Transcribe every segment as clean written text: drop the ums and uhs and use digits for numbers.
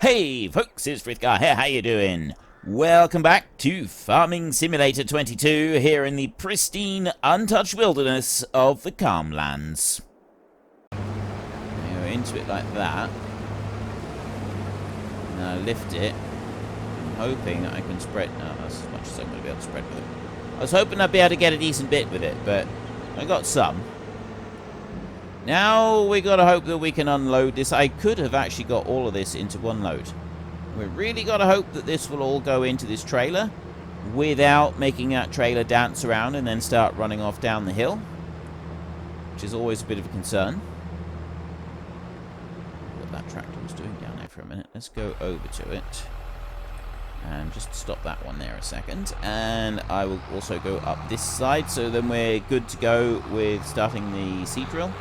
Hey folks, it's Frithgar here, how you doing? Welcome back to Farming Simulator 22 here in the pristine, untouched wilderness of the Calmlands. Now into it like that. Now lift it. I'm hoping I can spread... No, that's as much as I'm going to be able to spread with it. I was hoping I'd be able to get a decent bit with it, but I got some. Now we got to hope that we can unload this. I could have actually got all of this into one load. We really got to hope that this will all go into this trailer without making that trailer dance around and then start running off down the hill, which is always a bit of a concern. What that tractor was doing down there for a minute. Let's go over to it and just stop that one there a second. And I will also go up this side, so then we're good to go with starting the seed drill.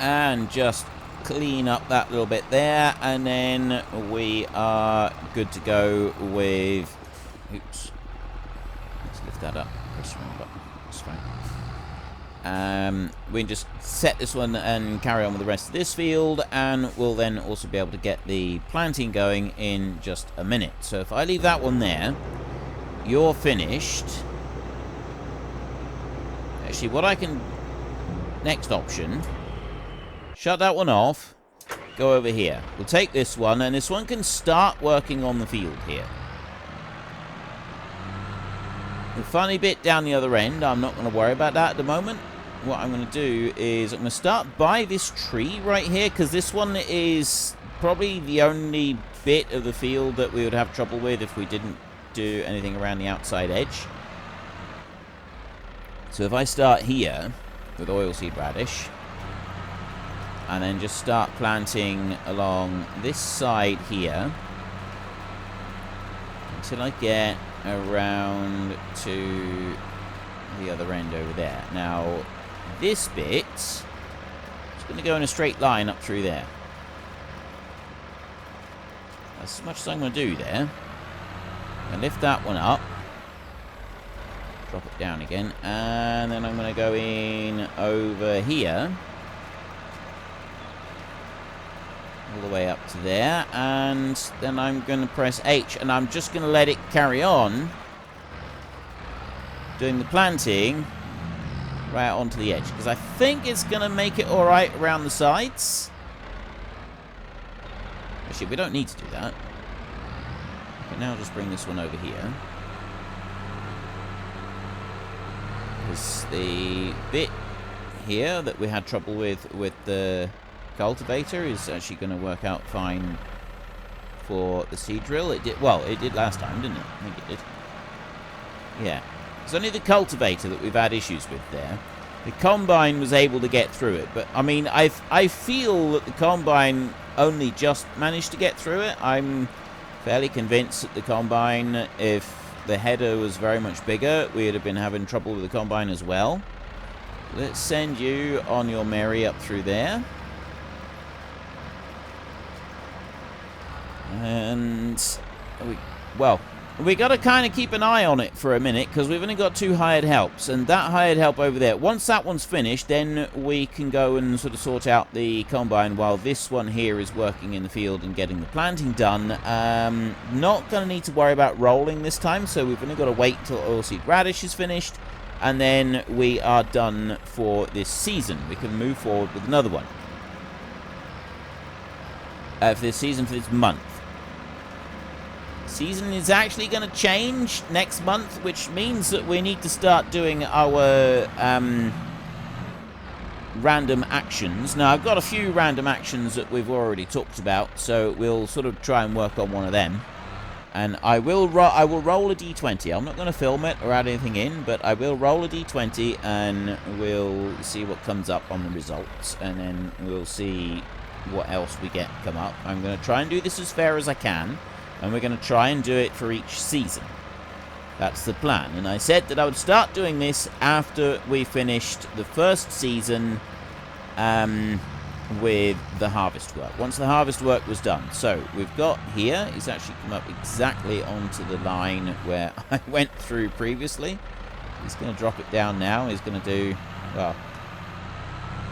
And just clean up that little bit there, and then we are good to go with... Oops. Let's lift that up. Press the wrong button. That's fine. We can just set this one and carry on with the rest of this field, and we'll then also be able to get the planting going in just a minute. So if I leave that one there, you're finished. Actually, what I can... Next option... Shut that one off. Go over here. We'll take this one, and this one can start working on the field here. The funny bit down the other end, I'm not going to worry about that at the moment. What I'm going to do is I'm going to start by this tree right here, because this one is probably the only bit of the field that we would have trouble with if we didn't do anything around the outside edge. So if I start here with oilseed radish, and then just start planting along this side here until I get around to the other end over there. Now, this bit is going to go in a straight line up through there. That's as much as I'm going to do there. I lift that one up, drop it down again, and then I'm going to go in over here. All the way up to there, and then I'm going to press H, and I'm just going to let it carry on doing the planting right onto the edge, because I think it's going to make it alright around the sides. Actually, we don't need to do that. But now I'll just bring this one over here, because the bit here that we had trouble with the cultivator is actually going to work out fine for the seed drill. It did, well, it did last time, didn't it? I think it did. Yeah. It's only the cultivator that we've had issues with there. The combine was able to get through it, but I mean, I feel that the combine only just managed to get through it. I'm fairly convinced that the combine, if the header was very much bigger, we would have been having trouble with the combine as well. Let's send you on your merry up through there. And, we got to kind of keep an eye on it for a minute, because we've only got 2 hired helps, and that hired help over there, once that one's finished, then we can go and sort of sort out the combine while this one here is working in the field and getting the planting done. Not going to need to worry about rolling this time, so we've only got to wait till oilseed radish is finished, and then we are done for this season. We can move forward with another one. For this season, for this month. Season is actually going to change next month, which means that we need to start doing our random actions. Now, I've got a few random actions that we've already talked about, so we'll sort of try and work on one of them. And I will roll a d20. I'm not going to film it or add anything in, but I will roll a d20, and we'll see what comes up on the results, and then we'll see what else we get come up. I'm going to try and do this as fair as I can, and we're going to try and do it for each season. That's the plan. And I said that I would start doing this after we finished the first season with the harvest work. Once the harvest work was done. So we've got here, he's actually come up exactly onto the line where I went through previously. He's going to drop it down now. He's going to do, well,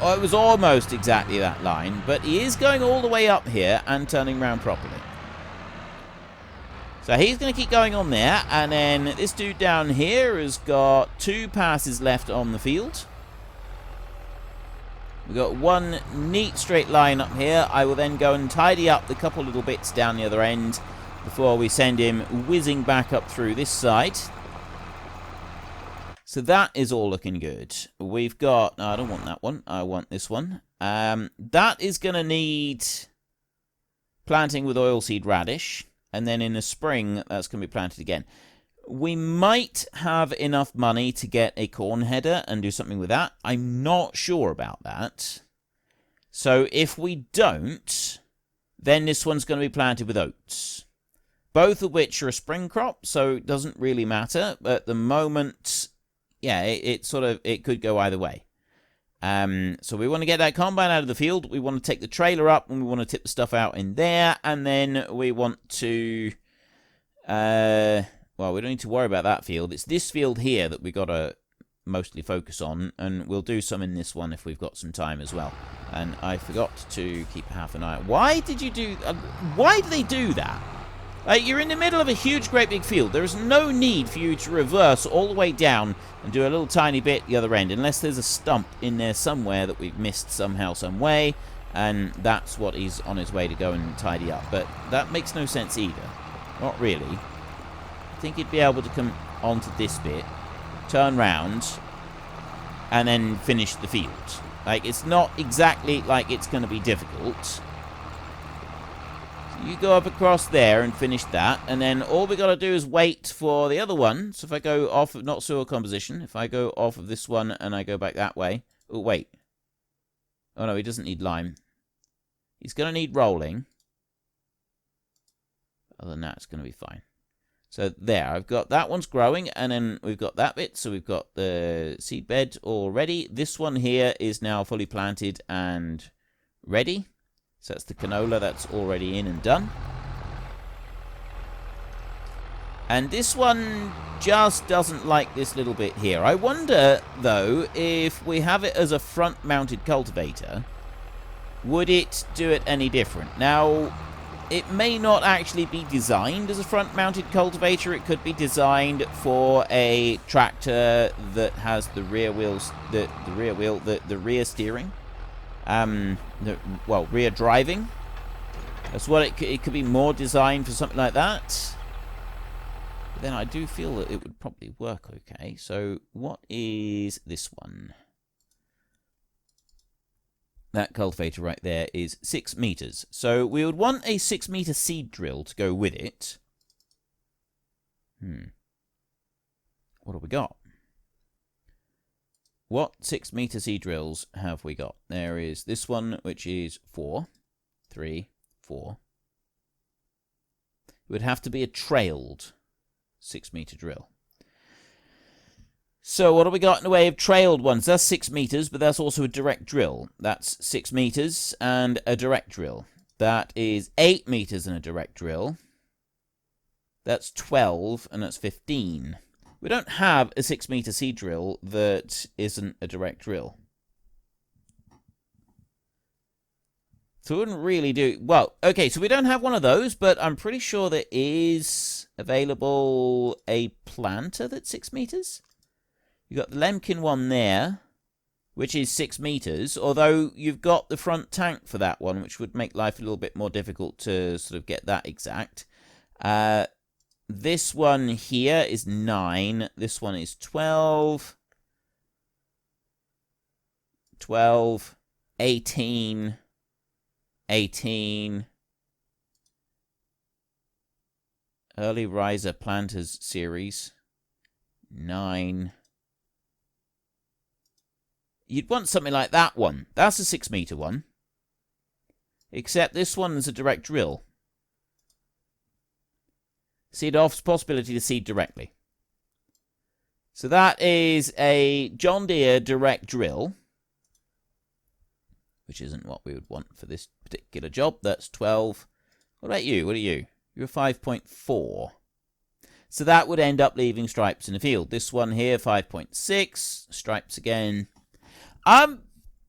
Oh, it was almost exactly that line, but he is going all the way up here and turning around properly. So he's going to keep going on there, and then this dude down here has got 2 passes left on the field. We've got one neat straight line up here. I will then go and tidy up the couple little bits down the other end before we send him whizzing back up through this side. So that is all looking good. We've got... No, I don't want that one. I want this one. That is going to need planting with oilseed radish. And then in the spring, that's going to be planted again. We might have enough money to get a corn header and do something with that. I'm not sure about that. So if we don't, then this one's going to be planted with oats. Both of which are a spring crop, so it doesn't really matter. But at the moment... Yeah, it could go either way. So we want to get that combine out of the field. We want to take the trailer up and we want to tip the stuff out in there. And then we want to... well, we don't need to worry about that field. It's this field here that we got to mostly focus on. And we'll do some in this one if we've got some time as well. And I forgot to keep half an eye on... Why did you do... why do they do that? You're in the middle of a huge, great big field. There is no need for you to reverse all the way down and do a little tiny bit the other end, unless there's a stump in there somewhere that we've missed somehow, some way, and that's what he's on his way to go and tidy up. But that makes no sense either. Not really. I think he'd be able to come onto this bit, turn round, and then finish the field. Like, it's not exactly like it's going to be difficult. You go up across there and finish that, and then all we got to do is wait for the other one. So if I go off of not soil composition, if I go off of this one and I go back that way... Oh, wait. Oh, no, he doesn't need lime. He's going to need rolling. Other than that, it's going to be fine. So there, I've got that one's growing, and then we've got that bit. So we've got the seed bed all ready. This one here is now fully planted and ready. So that's the canola that's already in and done. And this one just doesn't like this little bit here. I wonder, though, if we have it as a front-mounted cultivator, would it do it any different? Now, it may not actually be designed as a front-mounted cultivator. It could be designed for a tractor that has the rear wheels, the rear steering. Rear driving. That's what it could be more designed for something like that. But then I do feel that it would probably work okay. So what is this one? That cultivator right there is 6 meters. So we would want a 6-meter seed drill to go with it. What have we got? What 6-meter seed drills have we got? There is this one, which is 4, 3, 4. It would have to be a trailed 6-meter drill. So what have we got in the way of trailed ones? That's 6 meters, but that's also a direct drill. That's 6 meters and a direct drill. That is 8 meters and a direct drill. That's 12, and that's 15. We don't have a 6-meter seed drill that isn't a direct drill. So we wouldn't really do... Well, okay, so we don't have one of those, but I'm pretty sure there is available a planter that's 6 meters. You've got the Lemkin one there, which is 6 meters, although you've got the front tank for that one, which would make life a little bit more difficult to sort of get that exact. This one here is 9. This one is 12. 12. 18. 18. Early Riser Planters series. 9. You'd want something like that one. That's a 6-meter one. Except this one is a direct drill. See, it offers possibility to seed directly. So that is a John Deere direct drill, which isn't what we would want for this particular job. That's 12. What about you? What are you? You're 5.4. So that would end up leaving stripes in the field. This one here, 5.6. Stripes again.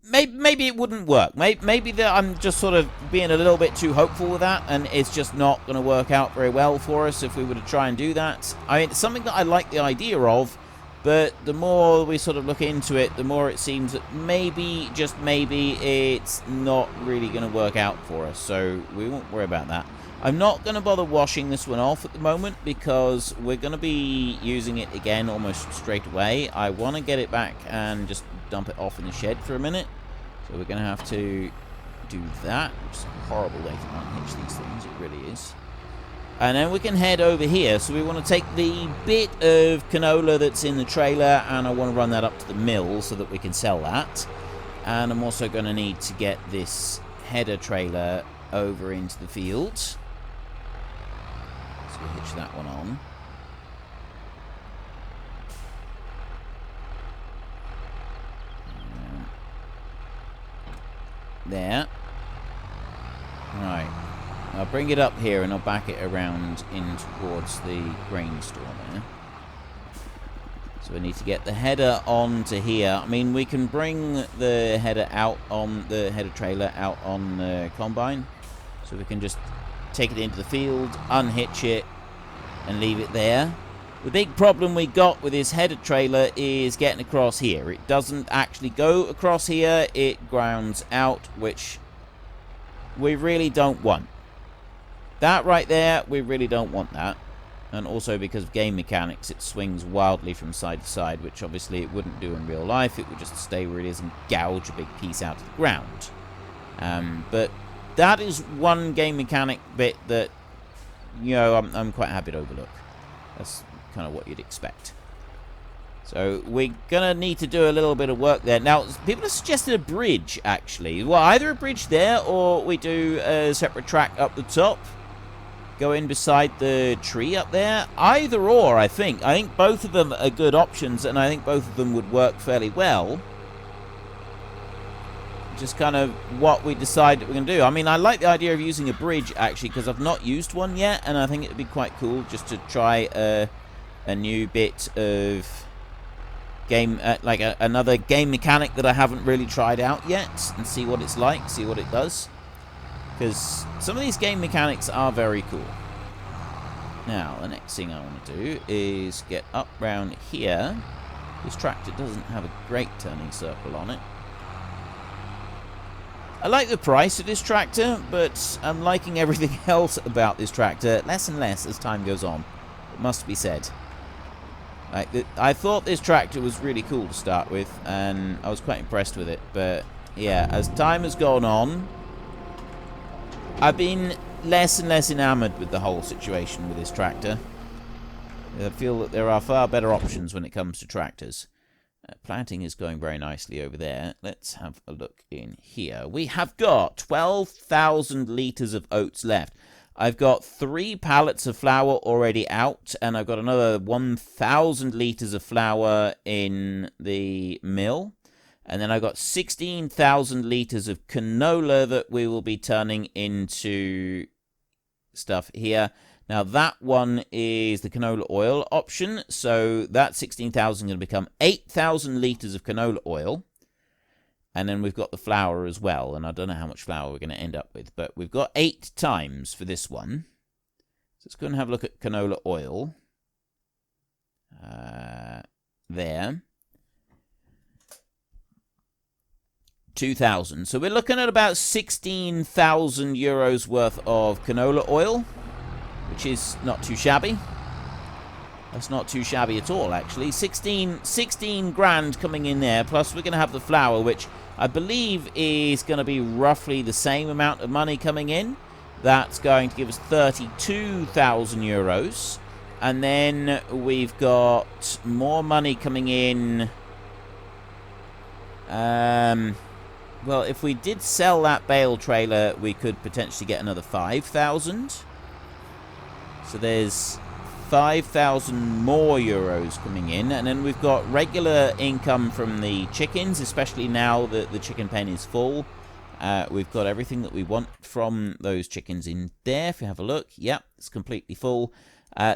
maybe it wouldn't work. Maybe that I'm just sort of being a little bit too hopeful with that, and it's just not going to work out very well for us if we were to try and do that. I mean, it's something that I like the idea of, but the more we sort of look into it, the more it seems that maybe, just maybe, it's not really going to work out for us, so we won't worry about that. I'm not going to bother washing this one off at the moment because we're going to be using it again almost straight away. I want to get it back and just dump it off in the shed for a minute. So we're going to have to do that, which is a horrible way to unhitch these things. It really is. And then we can head over here. So we want to take the bit of canola that's in the trailer, and I want to run that up to the mill so that we can sell that. And I'm also going to need to get this header trailer over into the field. So we'll hitch that one on. There. Right. I'll bring it up here and I'll back it around in towards the grain store there. So we need to get the header onto here. I mean, we can bring the header out on the header trailer out on the combine. So we can just take it into the field, unhitch it, and leave it there. The big problem we got with this header trailer is getting across here. It doesn't actually go across here. It grounds out, which we really don't want. That right there, we really don't want that. And also because of game mechanics, it swings wildly from side to side, which obviously it wouldn't do in real life. It would just stay where it is and gouge a big piece out of the ground. But that is one game mechanic bit that, you know, I'm quite happy to overlook. That's kind of what you'd expect. So we're going to need to do a little bit of work there. Now, people have suggested a bridge, actually. Well, either a bridge there or we do a separate track up the top. Go in beside the tree up there. Either or, I think. I think both of them are good options, and I think both of them would work fairly well. Just kind of what we decide that we're going to do. I mean, I like the idea of using a bridge, actually, because I've not used one yet, and I think it would be quite cool just to try a new bit of game, another game mechanic that I haven't really tried out yet, and see what it's like, see what it does. Because some of these game mechanics are very cool. Now, the next thing I want to do is get up round here. This tractor doesn't have a great turning circle on it. I like the price of this tractor, but I'm liking everything else about this tractor less and less as time goes on. It must be said. I thought this tractor was really cool to start with, and I was quite impressed with it. But yeah, as time has gone on, I've been less and less enamored with the whole situation with this tractor. I feel that there are far better options when it comes to tractors. Planting is going very nicely over there. Let's have a look in here. We have got 12,000 litres of oats left. I've got 3 pallets of flour already out, and I've got another 1,000 litres of flour in the mill. And then I've got 16,000 litres of canola that we will be turning into stuff here. Now, that one is the canola oil option. So that 16,000 is going to become 8,000 litres of canola oil. And then we've got the flour as well. And I don't know how much flour we're going to end up with. But we've got 8 times for this one. So let's go and have a look at canola oil. There. 2,000. So we're looking at about 16,000 euros worth of canola oil, which is not too shabby. That's not too shabby at all, actually. 16 grand coming in there, plus we're going to have the flour, which I believe is going to be roughly the same amount of money coming in. That's going to give us 32,000 euros. And then we've got more money coming in. Well, if we did sell that bale trailer, we could potentially get another 5,000. So there's 5,000 more euros coming in. And then we've got regular income from the chickens, especially now that the chicken pen is full. We've got everything that we want from those chickens in there. If you have a look, yep, it's completely full.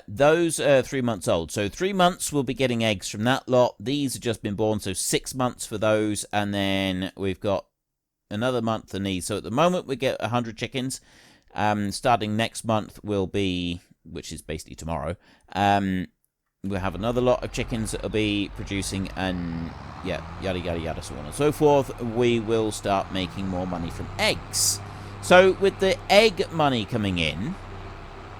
Those are 3 months old. So 3 months we'll be getting eggs from that lot. These have just been born, so 6 months for those. And then we've got another month in these. So at the moment we get 100 chickens. Starting next month will be, which is basically tomorrow, we'll have another lot of chickens that will be producing, and yeah, yada yada yada, so on and so forth. We will start making more money from eggs. So with the egg money coming in,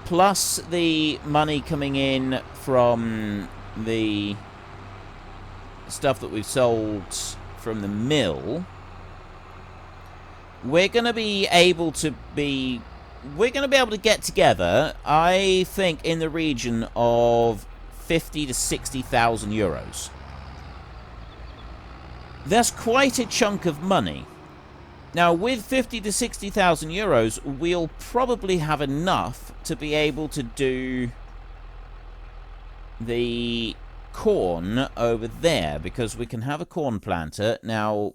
plus the money coming in from the stuff that we've sold from the mill, we're going to be able to get together, I think, in the region of 50 to 60,000 euros. That's quite a chunk of money. Now, with 50 to 60,000 euros, we'll probably have enough to be able to do the corn over there, because we can have a corn planter. Now,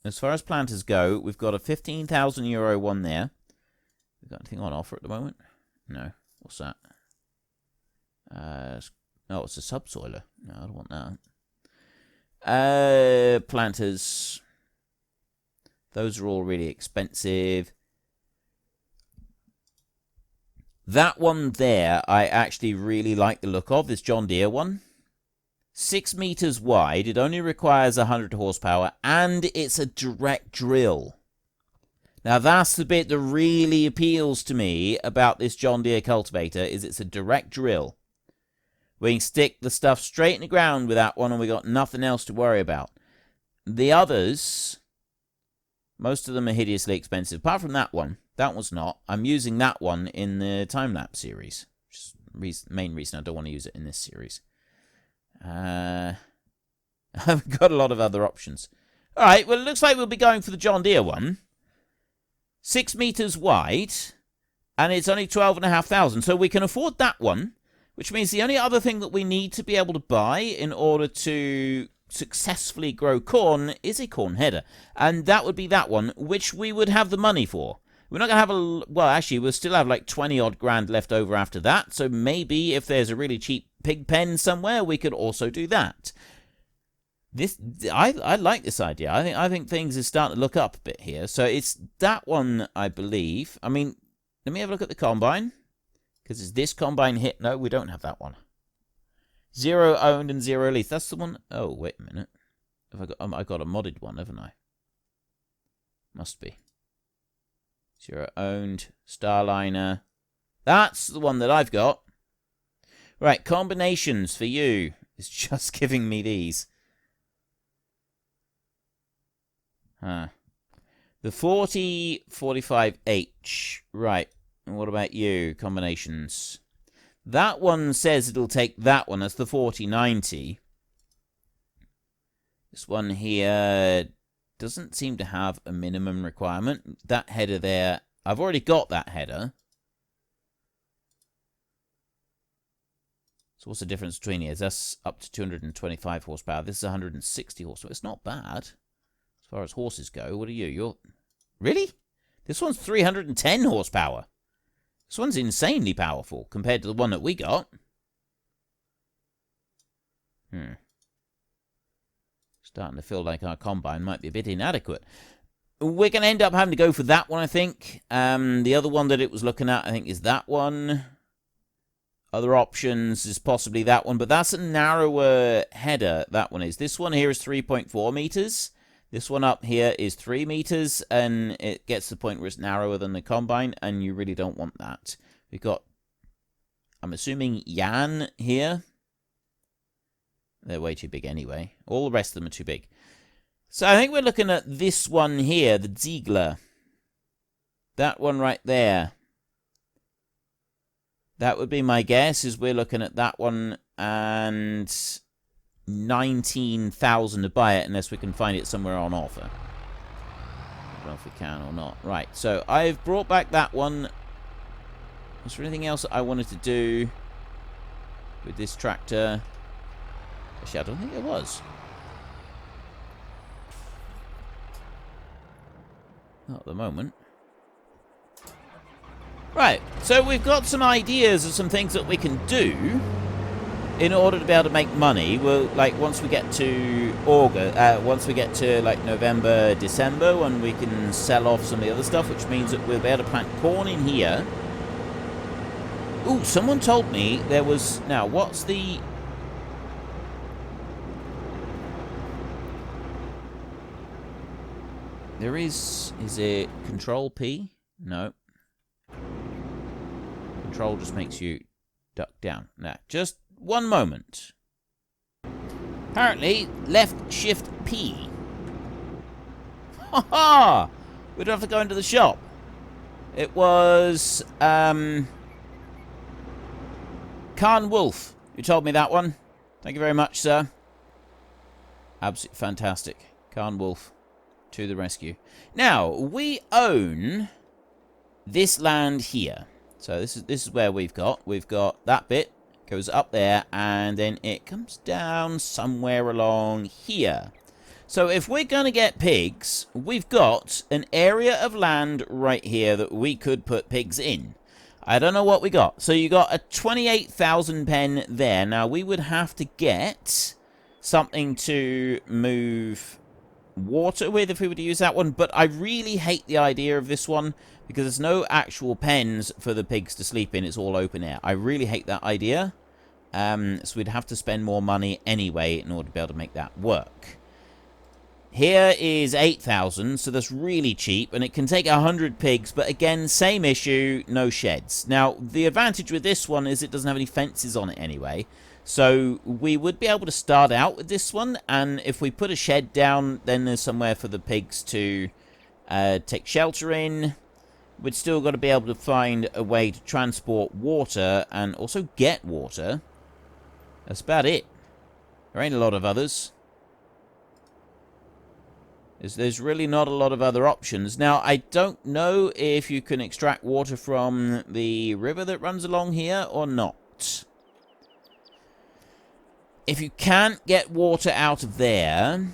as far as planters go, we've got a 15,000 euro one there. We've got anything on offer at the moment? No. What's that? Oh, it's a subsoiler. No, I don't want that. Planters. Those are all really expensive. That one there, I actually really like the look of. This John Deere one. 6 meters wide. It only requires 100 horsepower. And it's a direct drill. Now, that's the bit that really appeals to me about this John Deere cultivator, is it's a direct drill. We can stick the stuff straight in the ground with that one, and we got nothing else to worry about. The others, most of them are hideously expensive, apart from that one. That one's not. I'm using that one in the time-lapse series, which is the main reason I don't want to use it in this series. I've got a lot of other options. All right, well, it looks like we'll be going for the John Deere one. 6 meters wide, and it's only 12,500, so we can afford that one, which means the only other thing that we need to be able to buy in order to successfully grow corn is a corn header, and that would be that one, which we would have the money for. We're not going to have a... Well, actually, we'll still have like 20-odd grand left over after that, so maybe if there's a really cheap pig pen somewhere, we could also do that. I like this idea. I think things are starting to look up a bit here. So it's that one, I believe. I mean, let me have a look at the combine. Because is this combine hit? No, we don't have that one. 0 owned and 0 leased. That's the one. Oh, wait a minute. I got a modded one, haven't I? Must be. 0 owned. Starliner. That's the one that I've got. Right, combinations for you. It's just giving me these. Huh. The 4045H. Right. And what about you? Combinations. That one says it'll take that one. That's the 4090. This one here doesn't seem to have a minimum requirement. That header there, I've already got that header. So what's the difference between here? That's up to 225 horsepower. This is 160 horsepower. It's not bad. As far as horses go, what are you? You're... Really? This one's 310 horsepower. This one's insanely powerful compared to the one that we got. Starting to feel like our combine might be a bit inadequate. We're going to end up having to go for that one, I think. The other one that it was looking at, I think, is that one. Other options is possibly that one, but that's a narrower header, that one is. This one here is 3.4 meters. This one up here is 3 meters, and it gets to the point where it's narrower than the combine, and you really don't want that. We've got, I'm assuming, Jan here. They're way too big anyway. All the rest of them are too big. So I think we're looking at this one here, the Ziegler. That one right there. That would be my guess, is we're looking at that one, and 19,000 to buy it, unless we can find it somewhere on offer. I don't know if we can or not. Right, so I've brought back that one. Was there anything else I wanted to do with this tractor? Actually, I don't think there was. Not at the moment. Right, So we've got some ideas of some things that we can do in order to be able to make money. Well, like once we get to August, once we get to like November, December, when we can sell off some of the other stuff, which means that we'll be able to plant corn in here. Ooh, someone told me there was... Now, what's the... There is... Is it Control P? No. Control just makes you duck down. Now, just one moment. Apparently, left shift P. Ha ha! We don't have to go into the shop. It was... Khan Wolf, you told me that one. Thank you very much, sir. Absolutely fantastic. Khan Wolf, to the rescue. Now, we own this land here. So this is where we've got that bit, goes up there, and then it comes down somewhere along here. So if we're going to get pigs, we've got an area of land right here that we could put pigs in. I don't know what we got. So you got a 28,000 pen there. Now, we would have to get something to move water with if we were to use that one. But I really hate the idea of this one because there's no actual pens for the pigs to sleep in. It's all open air. I really hate that idea. So we'd have to spend more money anyway in order to be able to make that work. Here is 8,000, so that's really cheap, and it can take 100 pigs, but again, same issue, no sheds. Now, the advantage with this one is it doesn't have any fences on it anyway, so we would be able to start out with this one, and if we put a shed down, then there's somewhere for the pigs to take shelter in. We'd still got to be able to find a way to transport water, and also get water. That's about it. There ain't a lot of others. There's really not a lot of other options. Now, I don't know if you can extract water from the river that runs along here or not. If you can't get water out of there,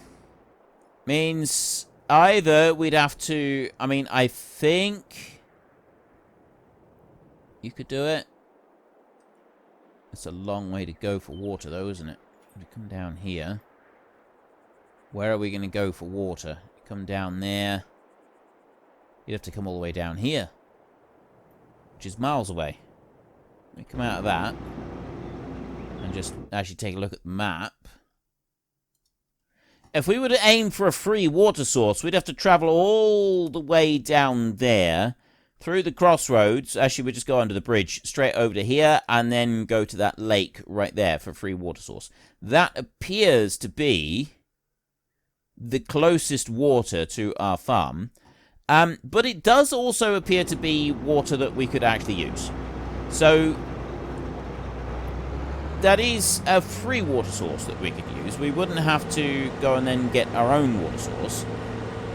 means either we'd have to... I mean, I think you could do it. It's a long way to go for water, though, isn't it? We come down here. Where are we going to go for water? Come down there. You'd have to come all the way down here, which is miles away. Let me come out of that and just actually take a look at the map. If we were to aim for a free water source, we'd have to travel all the way down there, through the crossroads. Actually, we'd just go under the bridge, straight over to here, and then go to that lake right there for a free water source. That appears to be the closest water to our farm, but it does also appear to be water that we could actually use. So that is a free water source that we could use. We wouldn't have to go and then get our own water source.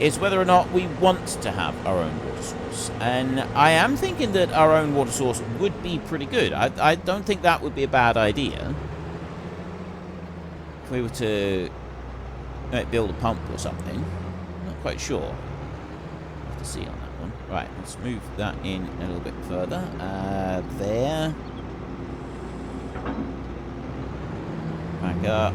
It's whether or not we want to have our own water source. And I am thinking that our own water source would be pretty good. I don't think that would be a bad idea. If we were to build a pump or something. I'm not quite sure. We'll have to see on that one. Right, let's move that in a little bit further. There. Back up.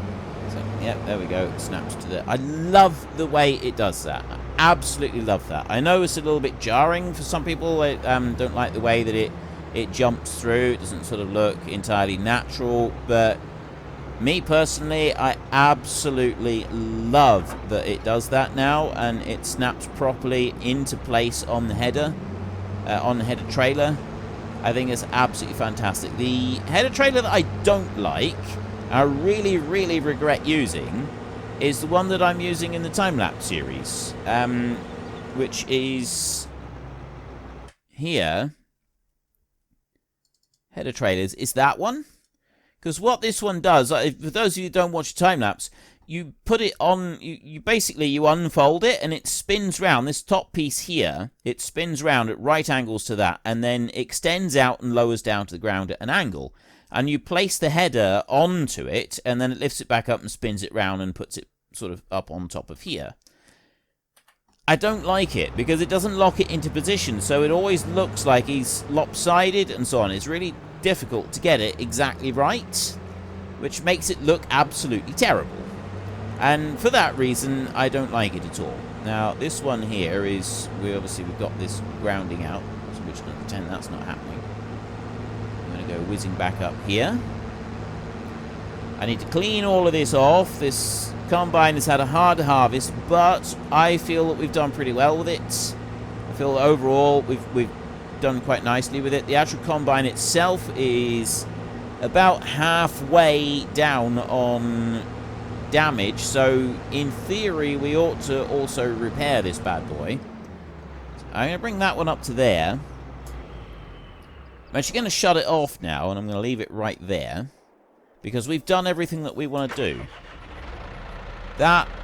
So, yep, there we go. It snaps to there. I love the way it does that. I absolutely love that. I know it's a little bit jarring for some people. They don't like the way that it jumps through. It doesn't sort of look entirely natural, but me personally, I absolutely love that it does that now, and it snaps properly into place on the header trailer. I think it's absolutely fantastic. The header trailer that I don't like, I really, really regret using, is the one that I'm using in the time-lapse series, which is here. Header trailers is that one. Because what this one does, for those of you who don't watch time-lapse, you put it on, you basically unfold it and it spins round. This top piece here, it spins round at right angles to that and then extends out and lowers down to the ground at an angle. And you place the header onto it and then it lifts it back up and spins it round and puts it sort of up on top of here. I don't like it because it doesn't lock it into position, so it always looks like he's lopsided and so on. It's really difficult to get it exactly right, which makes it look absolutely terrible. And for that reason, I don't like it at all. Now, this one here is, we've got this grounding out, so we're just going to pretend that's not happening. I'm going to go whizzing back up here. I need to clean all of this off. This combine has had a hard harvest, but I feel that we've done pretty well with it. I feel overall we've done quite nicely with it. The actual combine itself is about halfway down on damage, so in theory we ought to also repair this bad boy. So I'm going to bring that one up to there. I'm actually going to shut it off now, and I'm going to leave it right there, because we've done everything that we want to do.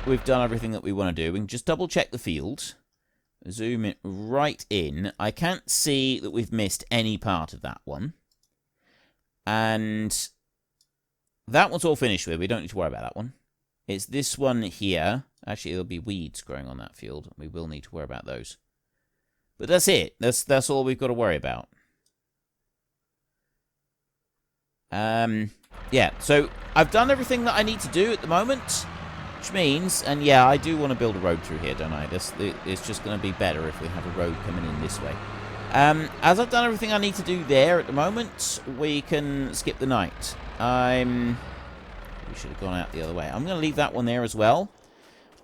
We've done everything that we want to do. We can just double check the field. Zoom it right in. I can't see that we've missed any part of that one. And that one's all finished with. We don't need to worry about that one. It's this one here. Actually, there'll be weeds growing on that field. We will need to worry about those. But that's it. That's all we've got to worry about. Yeah, so I've done everything that I need to do at the moment, which means, and yeah, I do want to build a road through here, don't I? It's just going to be better if we have a road coming in this way. As I've done everything I need to do there at the moment, we can skip the night. We should have gone out the other way. I'm going to leave that one there as well.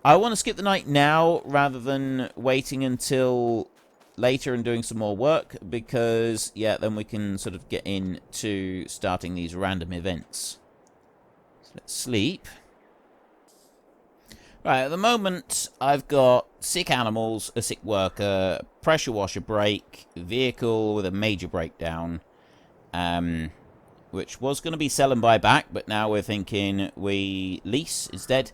I want to skip the night now rather than waiting until later and doing some more work, because, yeah, then we can sort of get into starting these random events. So let's sleep. Right, at the moment, I've got sick animals, a sick worker, pressure washer break, vehicle with a major breakdown, which was going to be sell and buy back, but now we're thinking we lease instead,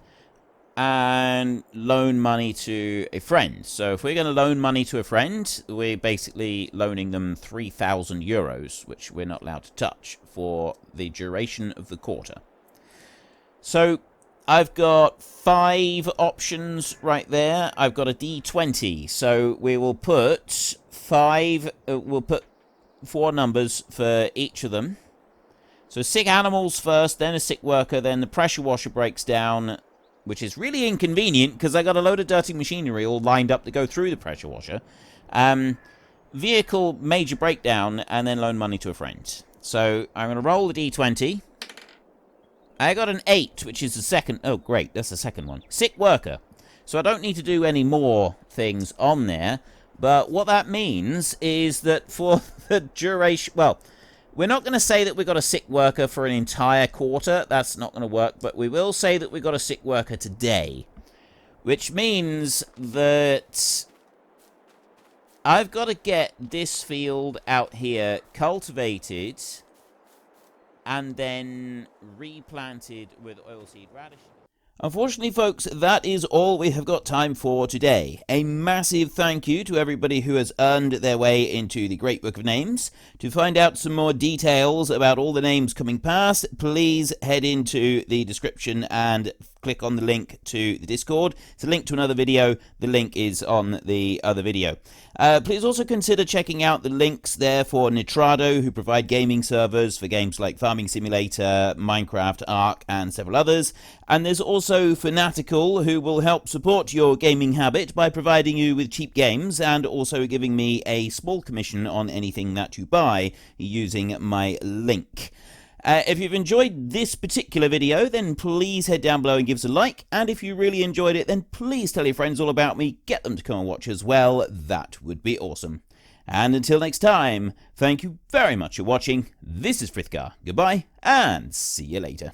and loan money to a friend. So if we're going to loan money to a friend, we're basically loaning them 3,000 euros, which we're not allowed to touch for the duration of the quarter. So I've got 5 options right there. I've got a D20, so we will put 5, we'll put 4 numbers for each of them. So sick animals first, then a sick worker, then the pressure washer breaks down, which is really inconvenient because I got a load of dirty machinery all lined up to go through the pressure washer. Vehicle major breakdown, and then loan money to a friend. So I'm going to roll the D20. I got an 8, which is the second. Oh, great, that's the second one. Sick worker. So I don't need to do any more things on there. But what that means is that for the duration, well, we're not going to say that we've got a sick worker for an entire quarter. That's not going to work. But we will say that we've got a sick worker today. Which means that I've got to get this field out here cultivated and then replanted with oilseed radish. Unfortunately, folks, that is all we have got time for today. A massive thank you to everybody who has earned their way into the Great Book of Names. To find out some more details about all the names coming past, please head into the description and click on the link to the Discord. It's a link to another video. The link is on the other video. Please also consider checking out the links there for Nitrado, who provide gaming servers for games like Farming Simulator, Minecraft, Ark, and several others. And there's also Fanatical, who will help support your gaming habit by providing you with cheap games and also giving me a small commission on anything that you buy using my link. If you've enjoyed this particular video, then please head down below and give us a like. And if you really enjoyed it, then please tell your friends all about me. Get them to come and watch as well. That would be awesome. And until next time, thank you very much for watching. This is Frithgar. Goodbye, and see you later.